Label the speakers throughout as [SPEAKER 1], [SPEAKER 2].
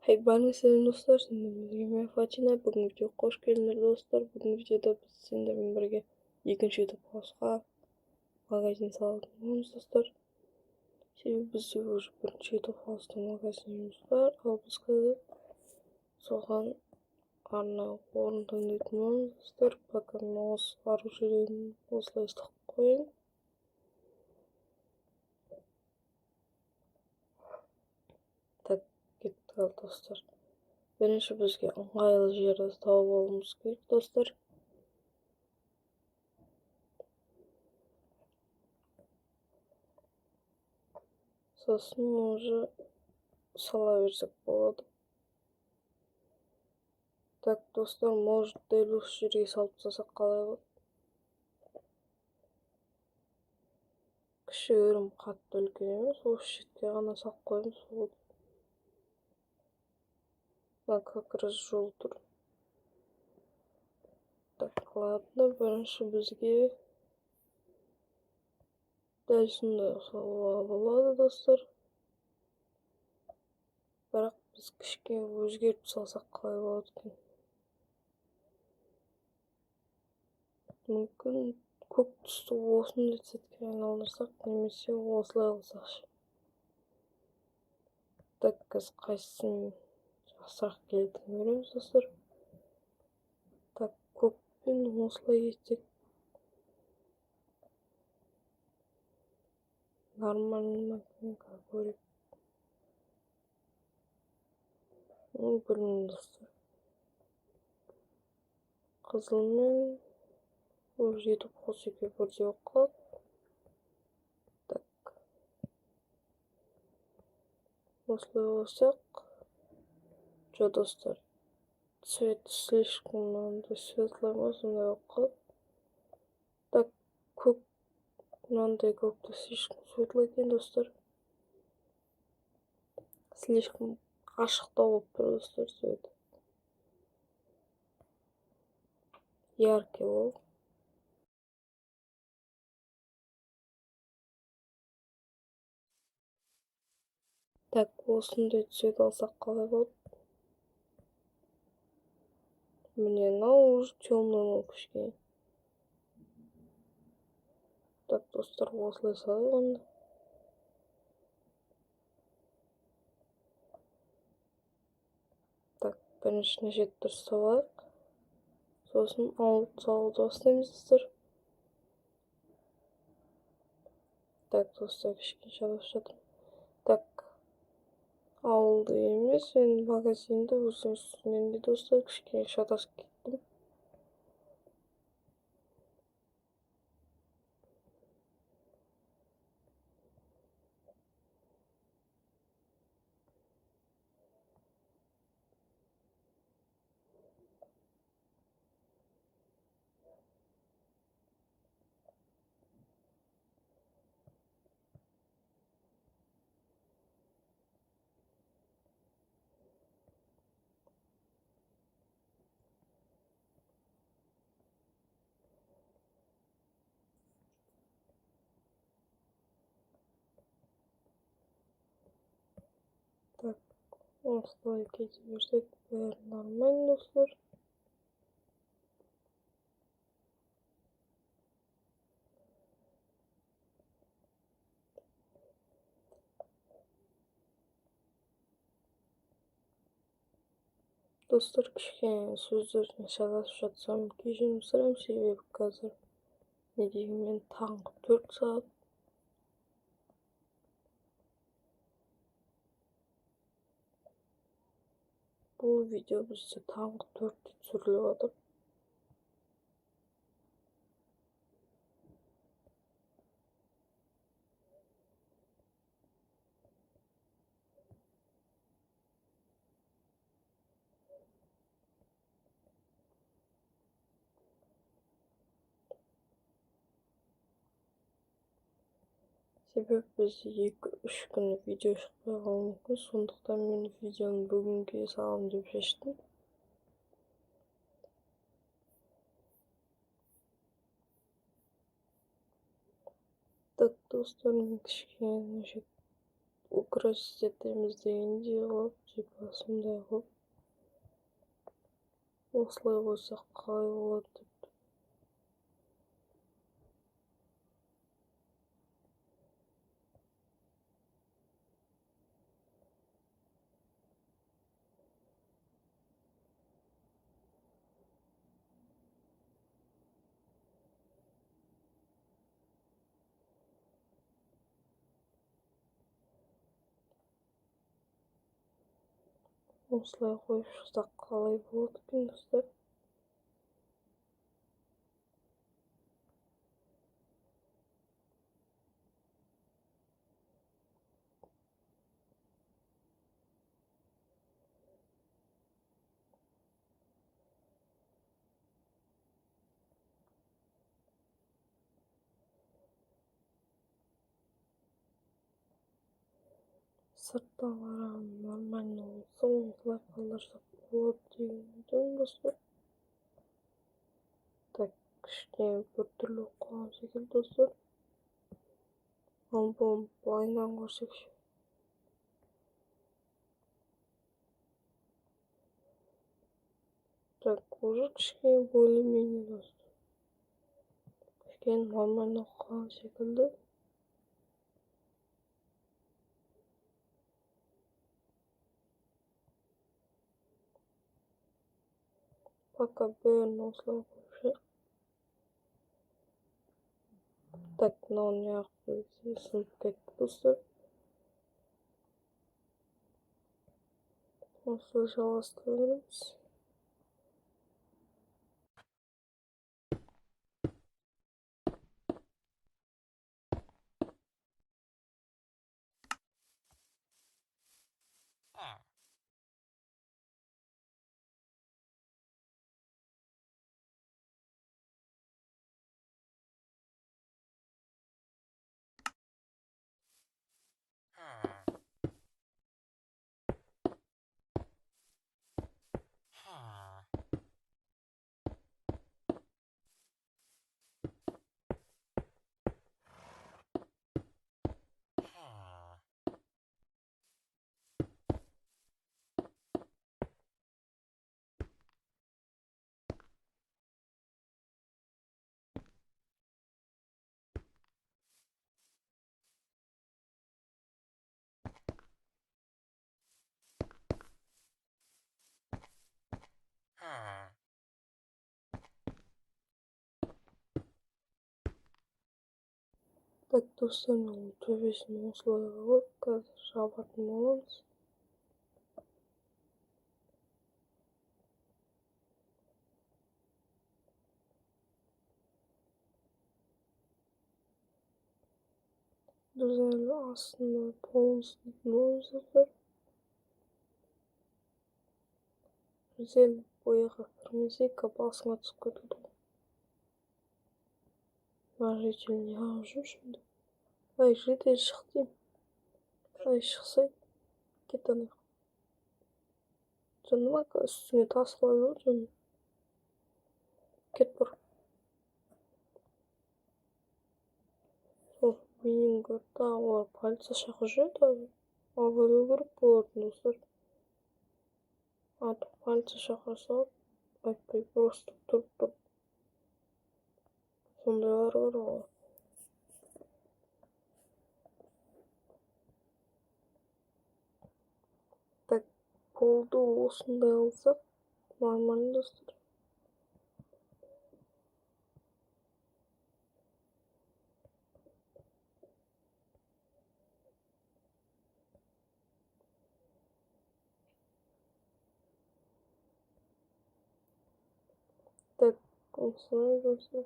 [SPEAKER 1] Selam dostlar, ben Fatina. Bugün video hoş geldiniz dostlar. Bugün videoda biz sizlerle birlikte ikinci YouTube post'a magazin sağladığımız dostlar. Şimdi biz уже birinci YouTube post'ta magazinimiz var. Al biz kızı soğan arna orundan etmiyoruz dostlar. Bakın os aruşuların osla istek koyun. Tak gitti dostlar. Birinci bizge ыңғайлы жерді тауып алуымыз керек достар. Сосын уже сала берсек болады. Так достар, может дәл осы жерге салып тастасақ қалай болады? Кішігірім қатты үлкен емес, осы шетке ғана салып қоямыз болады. Мына как раз жол тұр. Так, ладно, бірінші бізге дәл сондай салуға болады достар. Бірақ біз кішкене өзгертіп салсақ қалай болады екен? Мүмкін көк түсті осындай цветке айналдырсақ, немесе осылай қылсақ. Так, біз қайсысын жақсырақ келетінін көреміз достар. Так, көкпен осылай кетсек нормально көрейік. Білмеймін достар. Қызылмен жетіп қосеке бірде оқылады. Так, осылай қылсақ, жо достар, цвет слишком мынандай светлый ма, сондай оқылады. Так, көк мынандай көкті слишком светлый екен достар. Слишком ашықтау болып тұр достар, цвет. Яркий ол. Так, осындай цвет алсақ қалай болады? Міне, мынау уже темный ол кішкене. Так, достар, осылай салайық онда. Так, біріншіне жетіп дұрыс салайық. Сосын алып салуды бастаймыз достар. Так, достар, кішкене шатасып жатырмын. Так, ауылды емес, енді магазинді өзіңізмен де достар, кішкене шатасып кеттім. Так, осылай кете берсек, бәрі нормально достар. Достар, кішкене сөздеріне шатасып жатсам, кешірім сұраймын, себебі қазір не дегенмен таңғы 4 сағат. Бұл видео бізде таңғы 4-те түсіріліп жатыр. Себебі бізде 2-3 күні видео шықпай қалуы мүмкін, сондықтан мен видеоны бүгінге саламын деп шештім. Так, достар, мен кішкене украсить етеміз дегенде қылып типа сондай ғой. Осылай қойсақ қалай болады деп. Осылай қойып шықсақ қалай болады екен, достар? Сырттан қараған нормально болса, осылай қалдырсақ болады деген ойдамын, достар. Так, кішкене біртүрлі болып қалған секілді, достар. Ал бұны былайынан көрсекші. Так, уже кішкене более-менее, достар. Кішкене нормально болып қалған секілді. Пока бәрін осылай қойып. Так, мынау неғып сынып кетті, достар. Осылай жалғастыра береміз. Так, достар, мынау төбесін осылай қылып, қазір жабатын боламыз. Біз әлі астында полын істейтін боламыз, достар. Біз әлі бояға кірмесек, басыңа түсіп кетеді ғой. Мына житель неғып жүр şimdi? Ай, житель шық деймін. Ай, шықсай. Кет ана. Жаныма үстіңе тас қылады ғой, жаным. Кет бір. Сол, менен көрді, олар полиция шақырып жүреді. Абайлау керек болатын, достар. Аты полиция шақырса, айтпай просто тұрып тұр. Сондайлар бар ғой. Так, полды осындай алсақ, нормально, достар. Так, осылай, достар.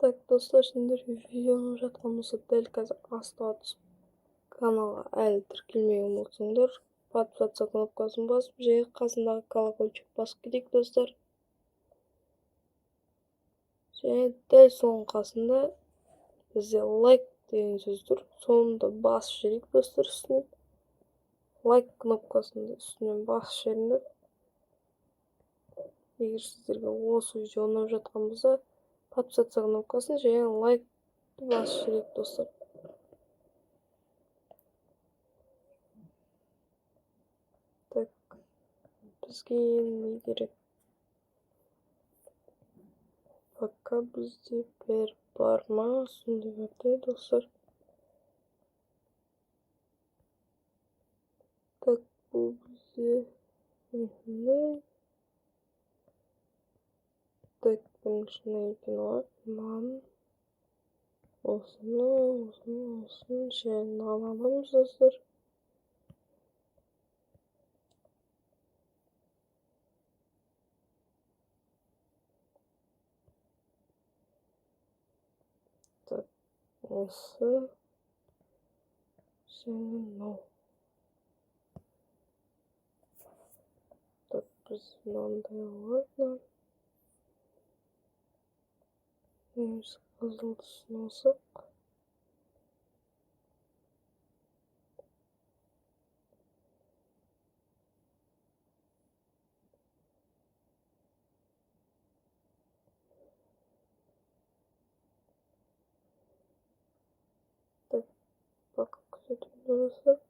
[SPEAKER 1] Так, достар, сендер видеоны жатқан болса, дәл қазір астыға түсіп, каналға әлі тіркелмеген болсаңдар, подписаться кнопкасын басып, же қасындағы колокольчик басып кетейік, достар. Және дәл соның қасында бізде лайк деген сөз тұр. Соны да басып жіберейік, достар, үстінен. Лайк кнопкасында үстінен басып жіберіңдер. Егер сіздерге осы видео ұнап жатқан болса, подписаться кнопкасын және лайкты басып жіберейік, достар. Так, бізге не керек? Пока бізде бір бар ма? Сондай бірде, достар. Так, бұл бізде так, біріншіне екен олар. Осыны және аламыз, достар. Так, осы және мынау. Так, біз мынандай алады. Неміз қызыл түсін алсақ. Так, пока күзетіп тұрасыздар.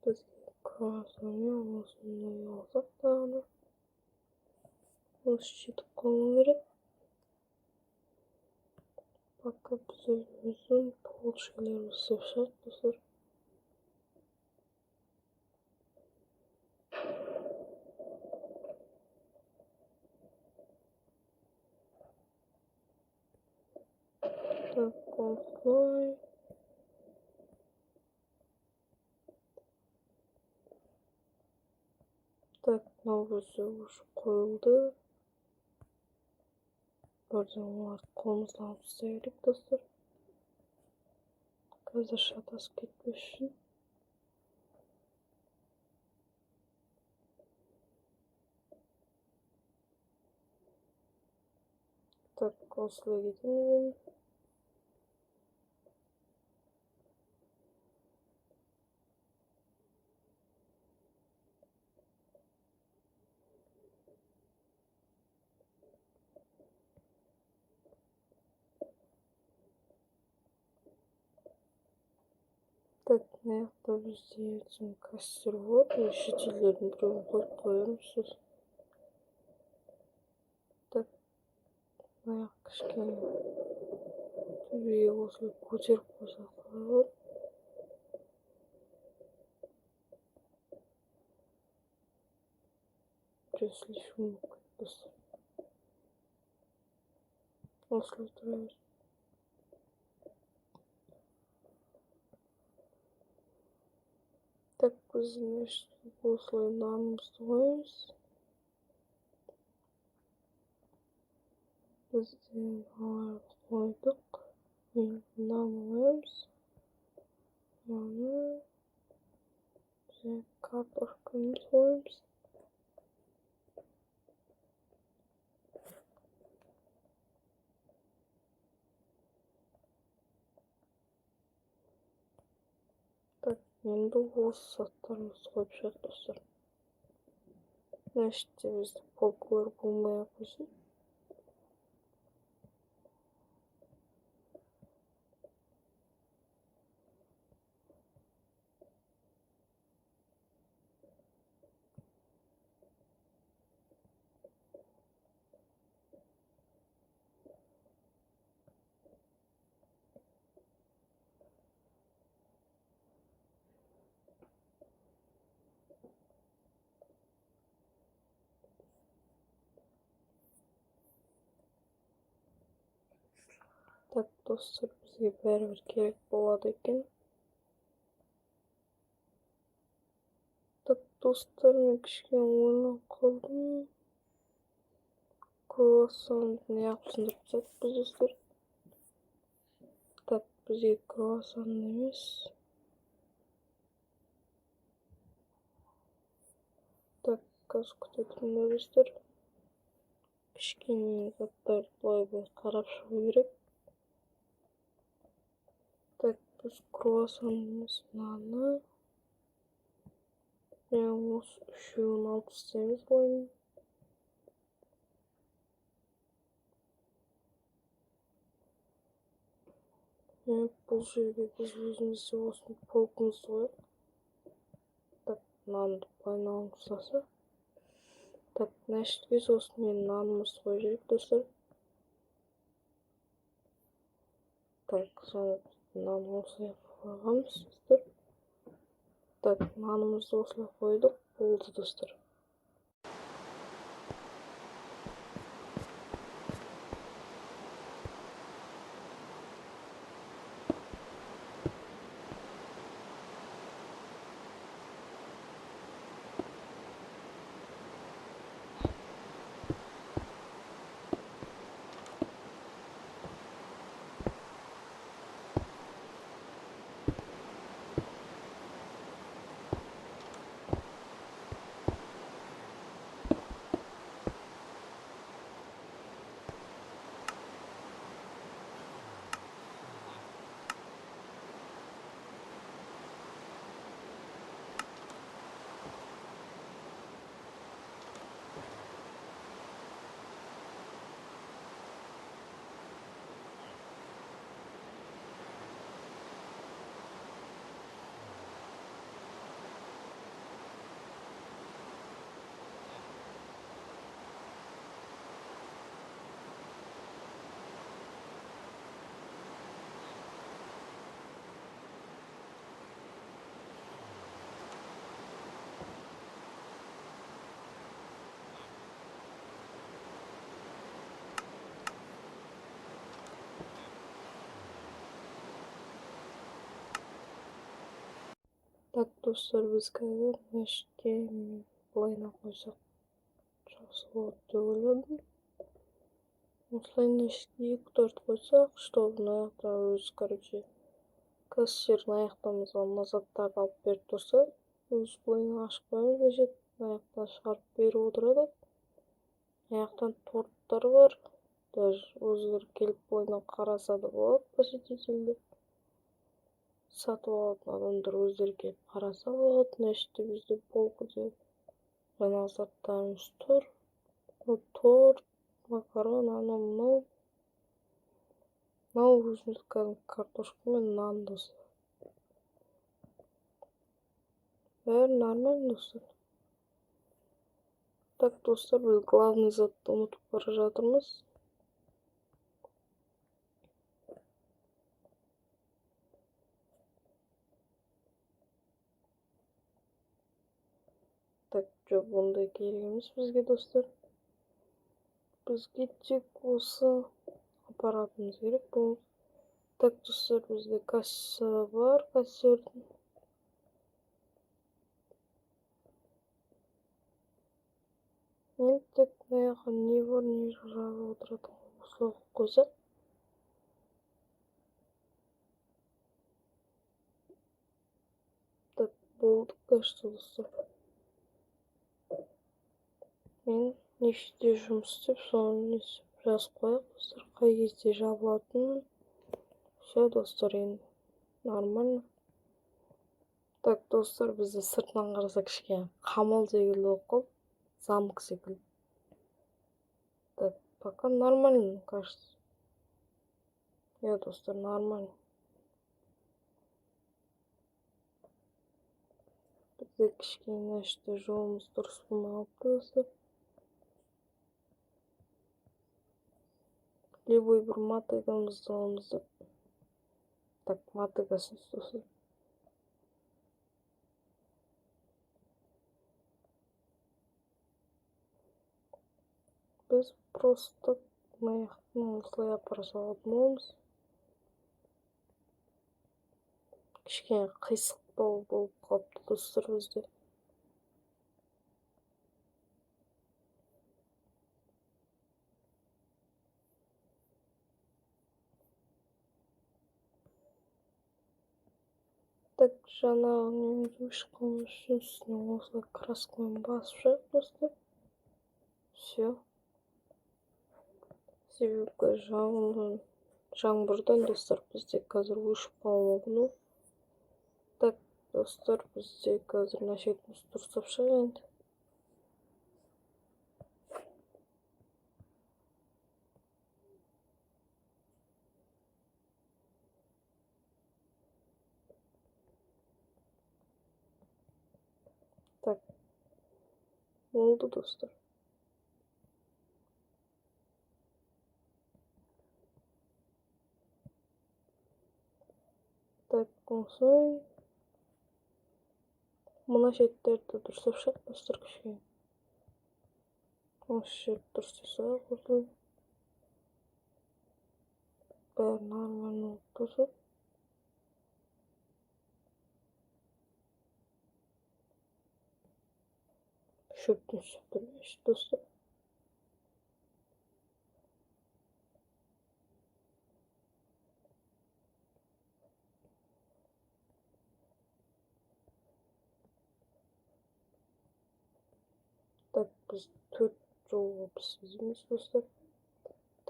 [SPEAKER 1] Бізге красный осыны алсақ тағына. Осы жетіп қалу керек. Пока біз өзіміздің полшелеріміз соғышады, достар. Так, осылай. Так, мынау бізде уже қойылды. Бірден оларды қолымыздан алып тастай берейік, достар. Қазір шатасып кетпес үшін. Так, осылай кетемін. Так, мына жақта бізде кастер болады. Шетелдердің біреуін қойып қоямыз. Так, мына жақ кішкене төбеге осылай көтеріп қойсақ болады. Слишком много. Осылай тұрамыз. Так, біз осылай нанымызды қоямыз. Бізде аларды қойдық. Нан қоямыз. Наны және картошкамызды қоямыз. Так, енді осы заттарымызды қойып шығайық, достар. Іште бізде полкалар болмай-ақ қойсын. Так, достар, бізге бәрібір керек болады екен. Так, достар, мен кішкене ойланып қалдым. Круассанды неғып сындырып тастаппыз, достар. Так, бізге круассан емес. Так, қазір күтетіндер, достар. Кішкене заттарды былай қарап шығу керек. Так, біз круассан емес, наны. Мен осы үшеуін алып істейміз былай. Бұл жерге біз өзімізде осыны полкымызды қояйық. Так, нанды айналып тастаса. Так, нәшітке сосын мен нанымызды қоя керек, достар. Так, sonra нан осылай қойғанбыз, достар. Так, нанымызды осылай қойдық, болды, достар. Так, достар, біз қазір нәшітке былайына қойсақ жақсы болады деп ойладым. Осылай нәшітке 2-4 қойсақ, чтобы мына жақта өзі, кассирдің аяқтамызға мына заттарды алып беріп тұрса, өзі былайына ашып қоямыз да жетіп, мына жақтан шығарып беріп отырады. Мына жақтан торттар бар. Даже өздері келіп былайына қараса да болады, посетительдер. Сатып алатын адамдар өздері келіп қараса болады. Нәшітте бізде полкада жаңағы заттарымыз тұр. Торт, макарон, анау мынау. Мынау өзіміз кәдімгі картошка мен нан, достар. Бәрі нормально, достар. Так, достар, біз главный затты ұмытып бара жатырмыз. Так, жоқ, бұндай керек емес бізге, достар. Бізге тек осы аппаратымыз керек бұл. Так, достар, бізде касса бар, кассирдің. Мен тек мына не бар, не жазып отырады. Осылай қойсақ. Так, болды, кажется, достар. Мен нешеде жұмыс істеп, соны жазып қояйық, достар. Қай кезде жабылатынын. Все, достар, енді нормально. Так, достар, бізде сыртынан қарасақ кішкене қамал секілді болып қалды. Замок секілді. Так, пока нормально, кажется. Я, достар, нормально. Бізде кішкене нәшітте жолымыз дұрыс болмапты, достар. Любой бір мотыгамызды аламыз деп. Так, мотыгасын достар. Біз просто мына жақтан осылай апара салатын боламыз. Кішкене қисықтау болып қалыпты, достар, бізде. Так, жаңағы немді өшіп қалмас үшін үстіне осылай краскамен басып шығайық, достар. Все. Себебі жаңбырдан, достар, бізде қазір өшіп қалуы мүмкін. Так, достар, бізде қазір начетіміз дұрыстап шығайық енді. Так, oldu dostlar. Так, осылай. Мына шеттерді дұрыстап шығайық, достар, кішкене. Осы жерді дұрыс жасайық, осылай. Бәрі нормально болсын. Шөптен сүртілмеші, достар. Так, біз 4 жолға пісізіміз, достар.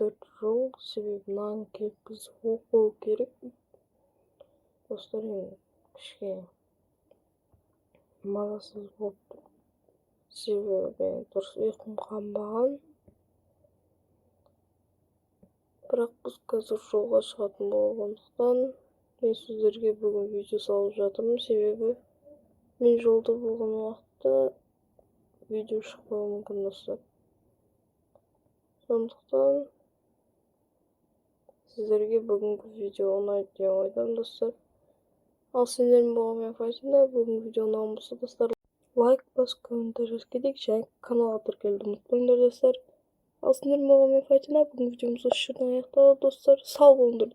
[SPEAKER 1] 4 жол, себебі мынаны келіп біз оқу керек. Достар, енді кішкене мазасыз болып. Себебі дұрыс ұйқым қанбаған. Бірақ біз қазір жолға шығатын болғандықтан мен сіздерге бүгін видео салып жатырмын. Себебі мен жолда болған уақытта видео шықпауы мүмкін, достар. Сондықтан сіздерге бүгінгі видео ұнайды деп ойладым, достар. Ал сендермен болған мен Фатина. Бүгінгі видео ұнаған болса, достар, лайк бас, комментарий жазып кетейік, және каналға тіркелуді ұмытпаңдар, достар. Ал сендермен болған мен Фатина. Бүгінгі видеомыз осы жерден аяқталды, достар. Сау болыңдар.